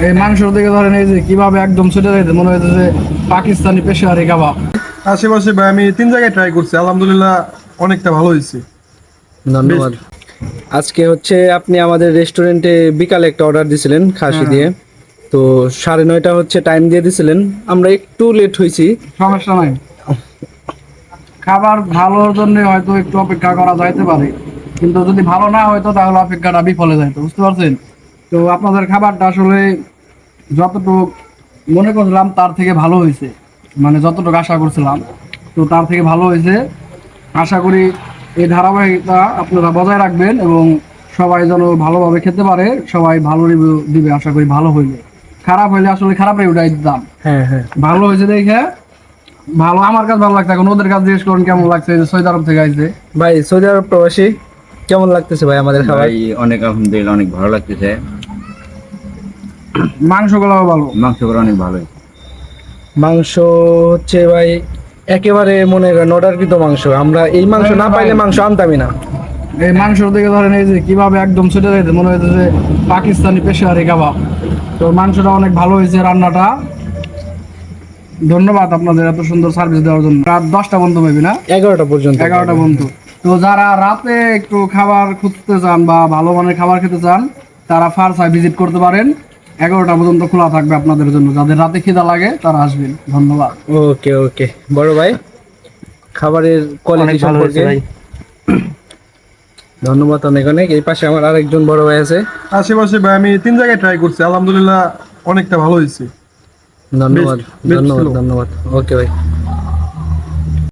এই মাংসের দিকে ধরেন এই যে কিভাবে একদম ছুটে যাইতে মনে হইতে যে পাকিস্তানি পেশারি কাবাব। আশেপাশে ভাই আমি 3 জায়গায় ট্রাই করছি, আলহামদুলিল্লাহ অনেকটা ভালো হয়েছে। ধন্যবাদ। আজকে হচ্ছে আপনি আমাদের রেস্টুরেন্টে বিকালে একটা অর্ডার দিছিলেন খাসি হ্যাঁ। দিয়ে, তো 9:30 হচ্ছে টাইম দিয়ে দিছিলেন, আমরা একটু লেট হয়েছি। সমস্যা নাই, খাবার ভালোর জন্য হয়তো একটু অপেক্ষা করা যাইতে পারে, কিন্তু যদি ভালো না হয়তো তাহলে অপেক্ষাটা বিফলে যাইতো, বুঝতে পারছেন? তো আপনাদের খাবারটা আসলে যতটুকু মনে করছিলাম তার থেকে ভালো হয়েছে, মানে যতটুকু আশা করছিলাম তো তার থেকে ভালো হয়েছে। আশা করি এই ধারাবাহিকতা আপনারা বজায় রাখবেন এবং সবাই যেন ভালোভাবে খেতে পারে, সবাই ভালো রিভিউ দিবে আশা করি। ভালো হইলে, খারাপ হইলে আসলে খারাপ রিভিউটাই দিতাম। হ্যাঁ হ্যাঁ ভালো হয়েছে দেখে ভালো, আমার কাছে ভালো লাগছে। এখন ওদের কাছে জিজ্ঞেস করুন কেমন লাগছে, এই যে সৌদি আরব থেকে আসছে। ভাই, সৌদি আরব প্রবাসী কেমন লাগতেছে ভাই আমাদের খাবার? ভাই অনেক আলহামদুলিল্লাহ অনেক ভালো লাগতেছে। মাংসগুলোও ভালো। মাংসগুলো অনেক ভালোই। মাংস হচ্ছে ভাই একেবারে মনে করেন অর্ডারকৃত মাংস, আমরা এই মাংস না পাইলে মাংস আনতামই না। এই মাংসের দিকে ধরেন এই যে কিভাবে একদম ছুটে যাইতে মনে হইতে যে পাকিস্তানি পেশারি কাবাব। তো মাংসটা অনেক ভালো হয়েছে, রান্নাটা। ধন্যবাদ আপনাদের এত সুন্দর সার্ভিস দেওয়ার জন্য। রাত 10টা বন্ধু মেবি না, 11টা পর্যন্ত। 11টা বন্ধু। তো যারা রাতে একটু খাবার খুঁজতে চান বা ভালো মানের খাবার খেতে চান, তারা ফারসায় ভিজিট করতে পারেন। 11টা পর্যন্ত খোলা থাকবে আপনাদের জন্য, যাদের রাতে খিদা লাগে তারা আসবেন। ধন্যবাদ। ওকে ওকে বড় ভাই, খাবারের কোয়ালিটি সম্পর্কে ধন্যবাদ অনেক অনেক। এই পাশে আমার আরেকজন বড় ভাই আছে। আশেপাশে ভাই আমি 3 জায়গায় ট্রাই করছি, আলহামদুলিল্লাহ অনেকটা ভালো হয়েছে। ধন্যবাদ বেশ ধন্যবাদ ছিল। ধন্যবাদ। ওকে ভাই।